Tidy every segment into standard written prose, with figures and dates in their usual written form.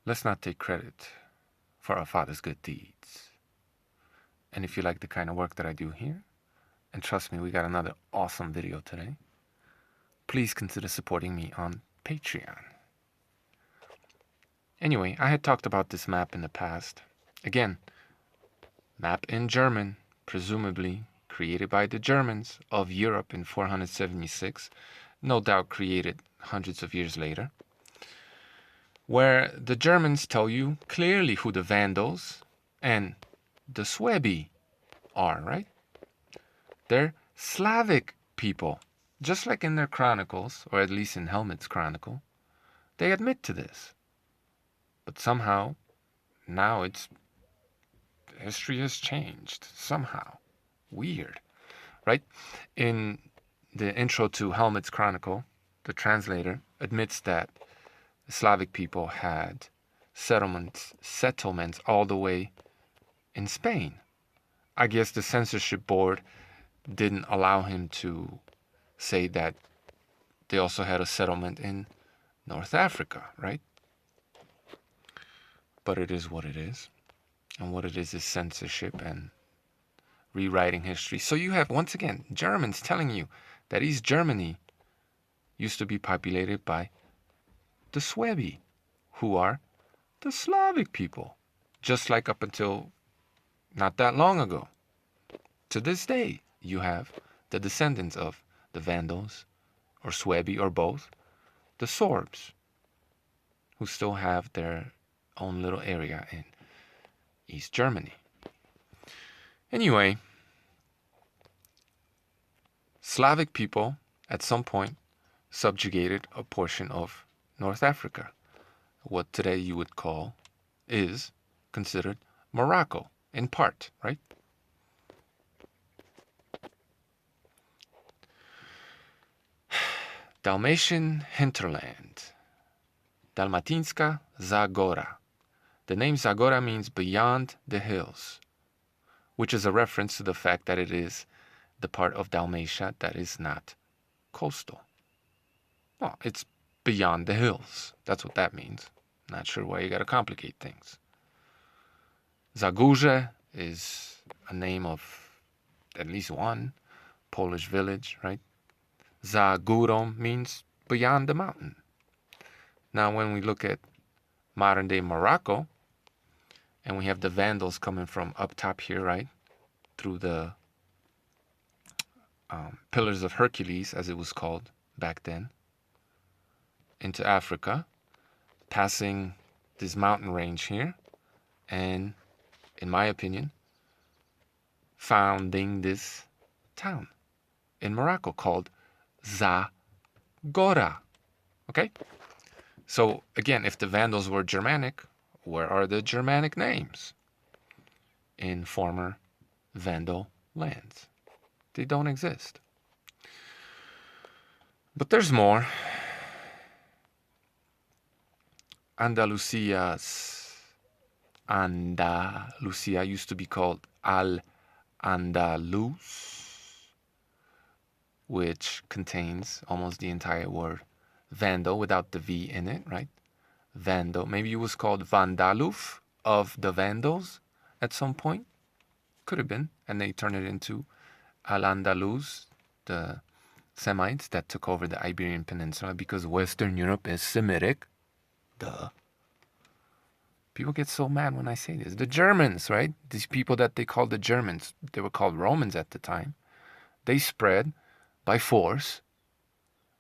let's not take credit for our Father's good deeds. And if you like the kind of work that I do here, and trust me, we got another awesome video today, please consider supporting me on Patreon. Anyway, I had talked about this map in the past. Again, map in German, presumably created by the Germans of Europe in 476, no doubt created hundreds of years later, where the Germans tell you clearly who the Vandals and the Suebi are, right? They're Slavic people, just like in their chronicles, or at least in Helmut's chronicle. They admit to this. But somehow, now history has changed, somehow. Weird, right? In the intro to Helmut's chronicle, the translator admits that the Slavic people had settlements all the way in Spain. I guess the censorship board didn't allow him to say that they also had a settlement in North Africa, right? But it is what it is. And what it is censorship and rewriting history. So you have, once again, Germans telling you that East Germany used to be populated by the Suebi, who are the Slavic people, just like up until not that long ago. To this day, you have the descendants of the Vandals, or Suebi, or both, the Sorbs, who still have their own little area in East Germany. Anyway, Slavic people at some point subjugated a portion of North Africa, what today you would call, is considered Morocco, in part, right? Dalmatian hinterland, Dalmatinska Zagora. The name Zagora means beyond the hills, which is a reference to the fact that it is the part of Dalmatia that is not coastal. Well, it's beyond the hills. That's what that means. Not sure why you gotta complicate things. Zagórze is a name of at least one Polish village, right? Za górą means beyond the mountain. Now, when we look at modern-day Morocco, and we have the Vandals coming from up top here, right? Through the Pillars of Hercules, as it was called back then, into Africa, passing this mountain range here, and, in my opinion, founding this town in Morocco called Zagora. Okay? So, again, if the Vandals were Germanic, where are the Germanic names in former Vandal lands? They don't exist. But there's more. Andalusia used to be called Al-Andalus, which contains almost the entire word Vandal without the V in it, right? Vandal. Maybe it was called Vandaluf, of the Vandals at some point. Could have been. And they turned it into Al-Andalus, the Semites that took over the Iberian Peninsula, because Western Europe is Semitic. Duh. People get so mad when I say this. The Germans, right? These people that they call the Germans, they were called Romans at the time. They spread by force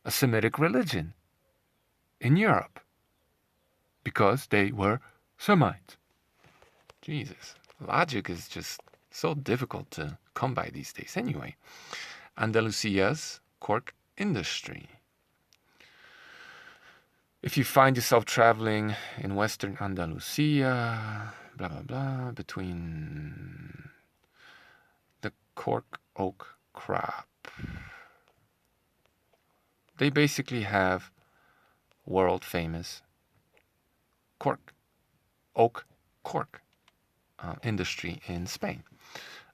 a Semitic religion in Europe because they were Semites. Jesus. Logic is just so difficult to come by these days. Anyway, Andalusia's cork industry. If you find yourself traveling in Western Andalusia, blah, blah, blah, between the cork oak crop, they basically have world famous cork, oak cork industry in Spain.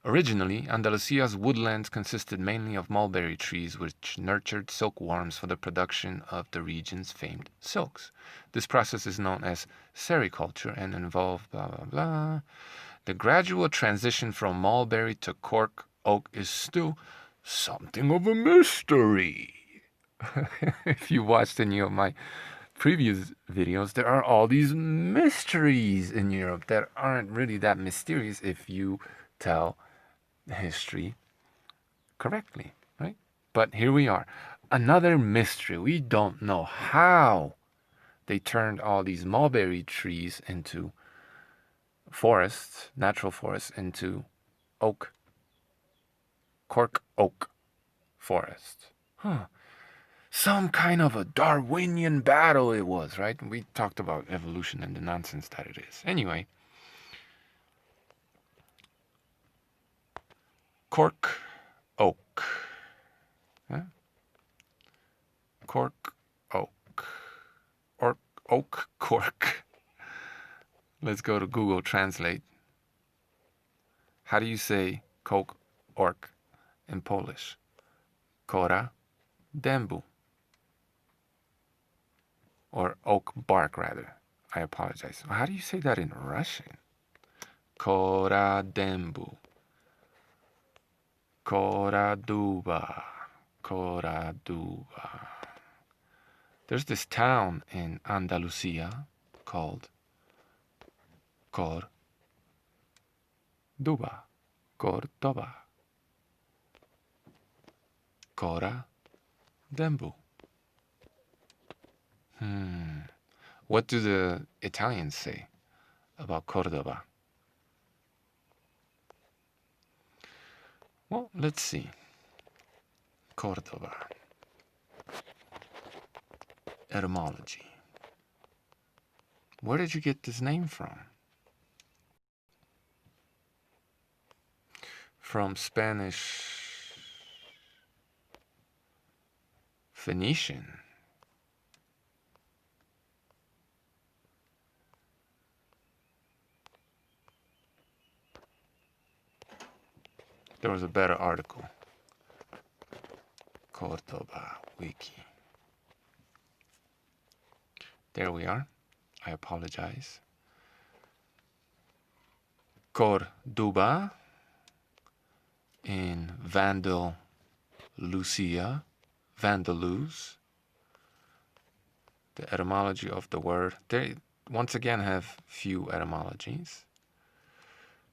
Originally, Andalusia's woodlands consisted mainly of mulberry trees which nurtured silkworms for the production of the region's famed silks. This process is known as sericulture and involved blah blah blah. The gradual transition from mulberry to cork oak is still something of a mystery. If you watched any of my previous videos, there are all these mysteries in Europe that aren't really that mysterious if you tell history correctly, right? But here we are. Another mystery. We don't know how they turned all these mulberry trees into forests, natural forests, into oak, cork oak forest. Huh. Some kind of a Darwinian battle it was, right? We talked about evolution and the nonsense that it is. Anyway, cork oak. Huh? Cork oak. Or oak cork. Let's go to Google Translate. How do you say cork ork in Polish? Kora dębu. Or oak bark, rather. I apologize. How do you say that in Russian? Kora dębu. Kora duba. Kora duba. There's this town in Andalusia called Cordoba. Cordoba. Kora dębu. What do the Italians say about Cordoba? Well, let's see. Cordoba. Etymology. Where did you get this name from? From Spanish Phoenician. There was a better article. Cordoba Wiki. There we are. I apologize. Cordoba in Vandal Lucia, Vandalus. The etymology of the word. They once again have few etymologies.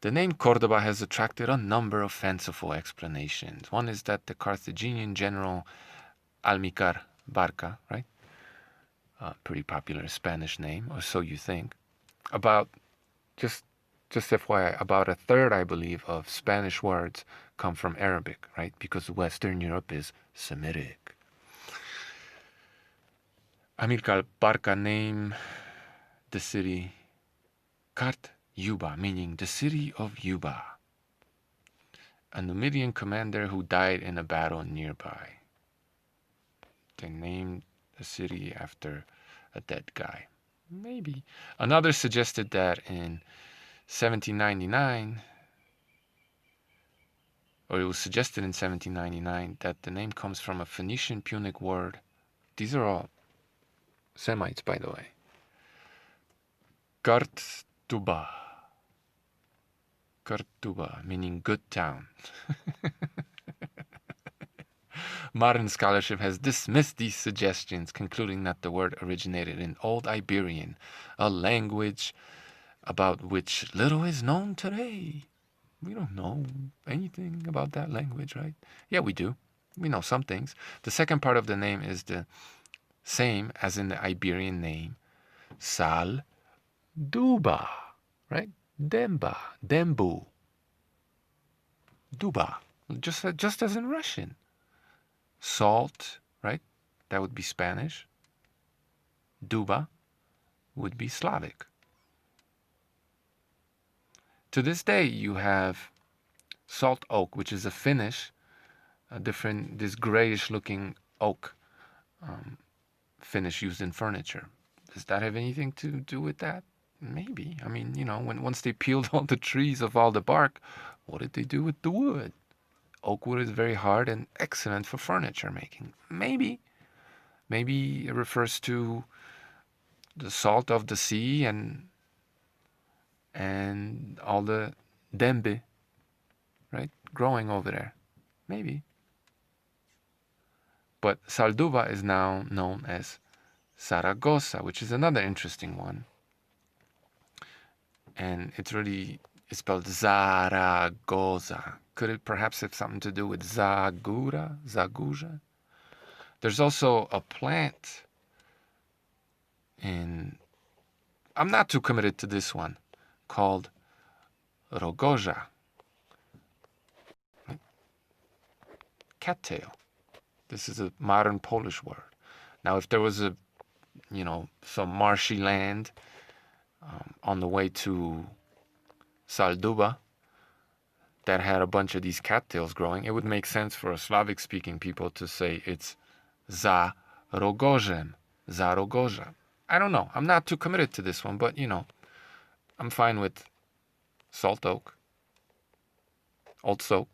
The name Cordoba has attracted a number of fanciful explanations. One is that the Carthaginian general Almícar Barca, right? A pretty popular Spanish name, or so you think. About, just FYI, about a third, I believe, of Spanish words come from Arabic, right? Because Western Europe is Semitic. Amilcar Barca named the city Kart Yuba, meaning the city of Yuba, a Numidian commander who died in a battle nearby. They named the city after a dead guy. Maybe. Another suggested that in 1799, or it was suggested in 1799, that the name comes from a Phoenician Punic word. These are all Semites, by the way. Kartuba. Cordoba, meaning good town. Modern scholarship has dismissed these suggestions, concluding that the word originated in Old Iberian, a language about which little is known today. We don't know anything about that language, right? Yeah, we do. We know some things. The second part of the name is the same as in the Iberian name, Sal Duba, right? Demba, Dembu, Duba, just as in Russian. Salt, right? That would be Spanish. Duba would be Slavic. To this day, you have salt oak, which is a Finnish, this grayish-looking oak finish used in furniture. Does that have anything to do with that? Maybe. I mean, once they peeled all the trees of all the bark, what did they do with the wood? Oak wood is very hard and excellent for furniture making. Maybe. Maybe it refers to the salt of the sea and all the dembe, right, growing over there. Maybe. But Salduba is now known as Saragossa, which is another interesting one. And it's spelled Zaragoza. Could it perhaps have something to do with Zaguja? There's also a plant I'm not too committed to this one, called Rogoja. Cattail. This is a modern Polish word. Now, if there was some marshy land on the way to Salduba that had a bunch of these cattails growing, it would make sense for a Slavic-speaking people to say it's za rogozhem, za rogozha. I don't know. I'm not too committed to this one, but I'm fine with salt oak, old soap,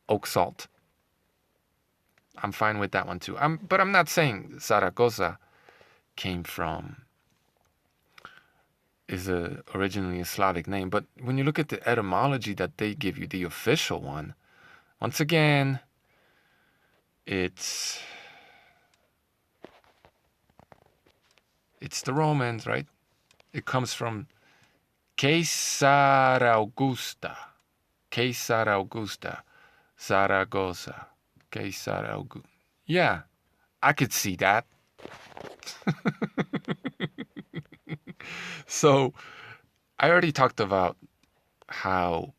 oak salt. I'm fine with that one too. But I'm not saying Zaragoza is originally a Slavic name. But when you look at the etymology that they give you, the official one, once again, it's the Romans, right? It comes from Caesar Augusta, Zaragoza, Caesar Augusta. Yeah, I could see that. So, I already talked about how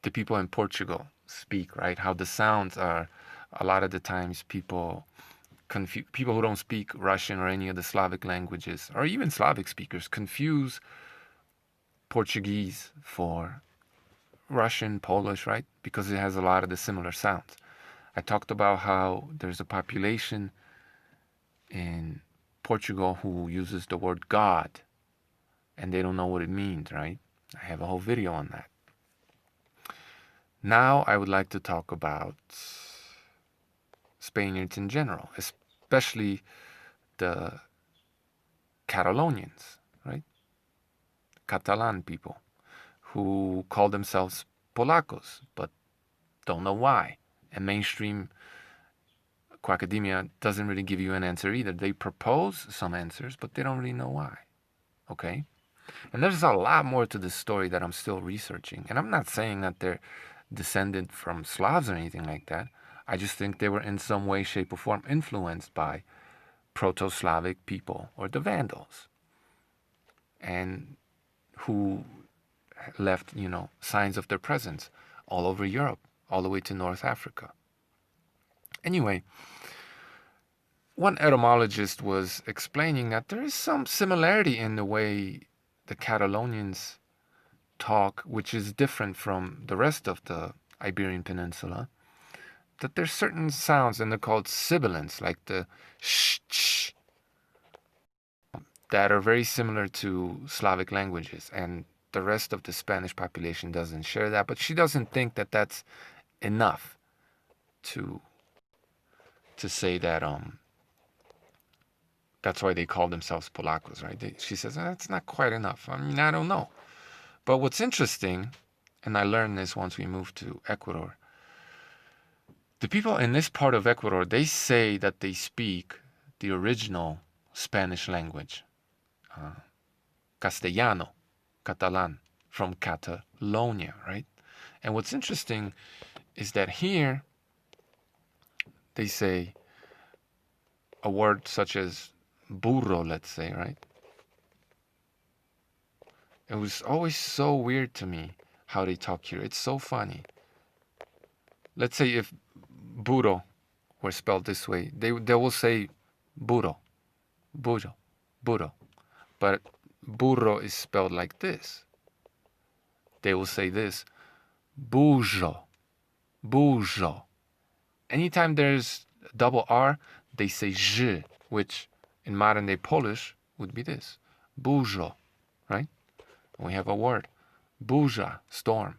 the people in Portugal speak, right? How the sounds are, a lot of the times, people who don't speak Russian or any of the Slavic languages, or even Slavic speakers, confuse Portuguese for Russian, Polish, right? Because it has a lot of the similar sounds. I talked about how there's a population in Portugal who uses the word God and they don't know what it means, right? I have a whole video on that. Now I would like to talk about Spaniards in general, especially the Catalonians, right? Catalan people who call themselves Polacos, but don't know why. And mainstream academia doesn't really give you an answer either. They propose some answers, but they don't really know why. Okay? And there's a lot more to this story that I'm still researching. And I'm not saying that they're descended from Slavs or anything like that. I just think they were in some way, shape, or form influenced by Proto-Slavic people or the Vandals, and who left, signs of their presence all over Europe, all the way to North Africa. Anyway, one etymologist was explaining that there is some similarity in the way the Catalonians talk, which is different from the rest of the Iberian Peninsula, that there's certain sounds, and they're called sibilants, like the sh, that are very similar to Slavic languages, and the rest of the Spanish population doesn't share that, but she doesn't think that that's enough to say that that's why they call themselves Polacos, right? She says that's not quite enough. I mean, I don't know. But what's interesting, and I learned this once we moved to Ecuador, the people in this part of Ecuador, they say that they speak the original Spanish language, Castellano, Catalan, from Catalonia, right? And what's interesting is that here they say a word such as burro, let's say, right? It was always so weird to me how they talk here. It's so funny. Let's say if burro were spelled this way, they will say burro, burro, burro. But burro is spelled like this. They will say this, bujo, bujo. Anytime there's double R, they say j, which in modern day Polish would be this. Bujo, right? We have a word. Buja, storm.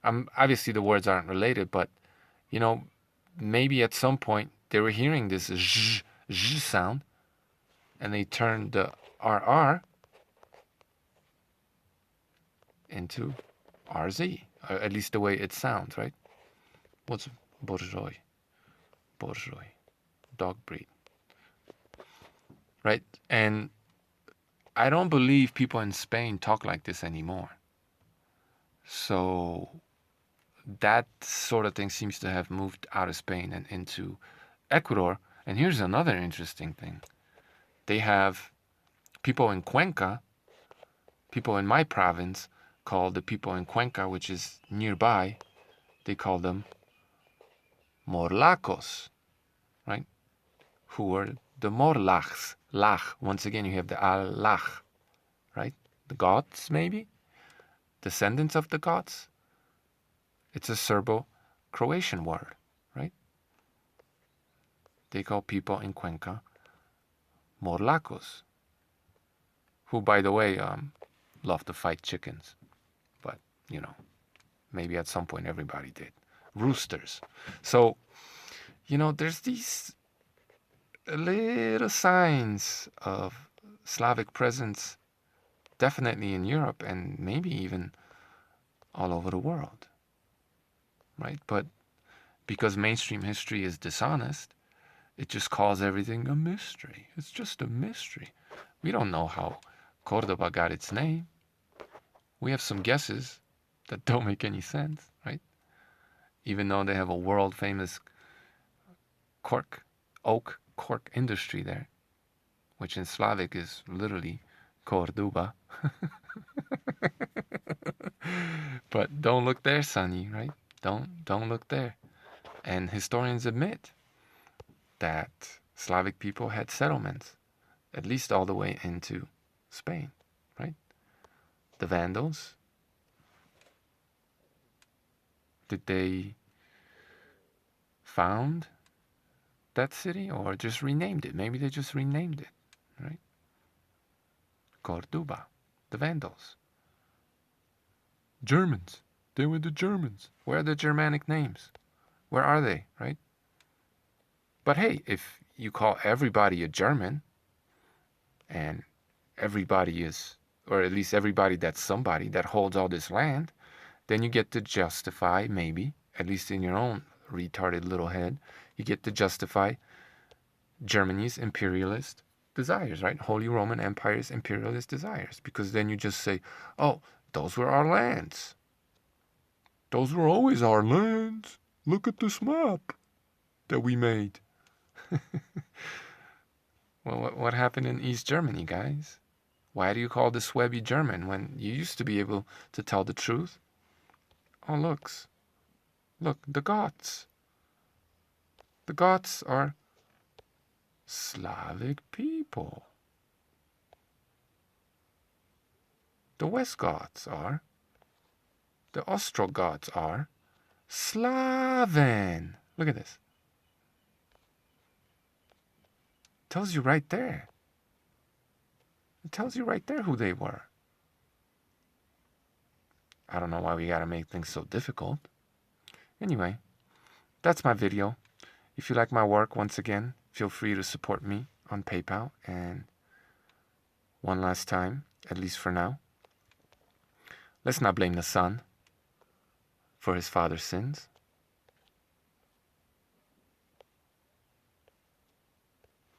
Obviously the words aren't related, but you know, maybe at some point they were hearing this zh sound, and they turned the RR into RZ, or at least the way it sounds, right? What's Borjoi? Borjoi, dog breed, right? And I don't believe people in Spain talk like this anymore. So that sort of thing seems to have moved out of Spain and into Ecuador. And here's another interesting thing. They have people in Cuenca, people in my province, call the people in Cuenca, which is nearby, they call them Morlacos, right? Who are the Morlachs. Lach, once again, you have the Al-Lach, right? The gods, maybe? Descendants of the gods? It's a Serbo-Croatian word, right? They call people in Cuenca Morlacos, who, by the way, love to fight chickens. But, you know, maybe at some point everybody did. Roosters. So, you know, there's these little signs of Slavic presence definitely in Europe and maybe even all over the world, right? But because mainstream history is dishonest, it just calls everything a mystery. It's just a mystery. We don't know how Cordoba got its name. We have some guesses that don't make any sense, right? Even though they have a world famous oak cork industry there, which in Slavic is literally Cordoba. But don't look there, Sonny, right? Don't look there. And historians admit that Slavic people had settlements, at least all the way into Spain, right? The Vandals, did they found that city or just renamed it? Maybe they just renamed it, right? Cordoba, the Vandals. Germans, they were the Germans. Where are the Germanic names? Where are they, right? But hey, if you call everybody a German, and everybody is, or at least everybody that's somebody that holds all this land, then you get to justify, maybe, at least in your own retarded little head, you get to justify Germany's imperialist desires, right? Holy Roman Empire's imperialist desires. Because then you just say, oh, those were our lands. Those were always our lands. Look at this map that we made. Well, what happened in East Germany, guys? Why do you call the Swabby German when you used to be able to tell the truth? Oh, look, the Goths. The Goths are Slavic people. The Westgoths are. The Ostrogoths are Slaven. Look at this. Tells you right there. It tells you right there who they were. I don't know why we gotta make things so difficult. Anyway, that's my video. If you like my work, once again, feel free to support me on PayPal. And one last time, at least for now, let's not blame the son for his father's sins.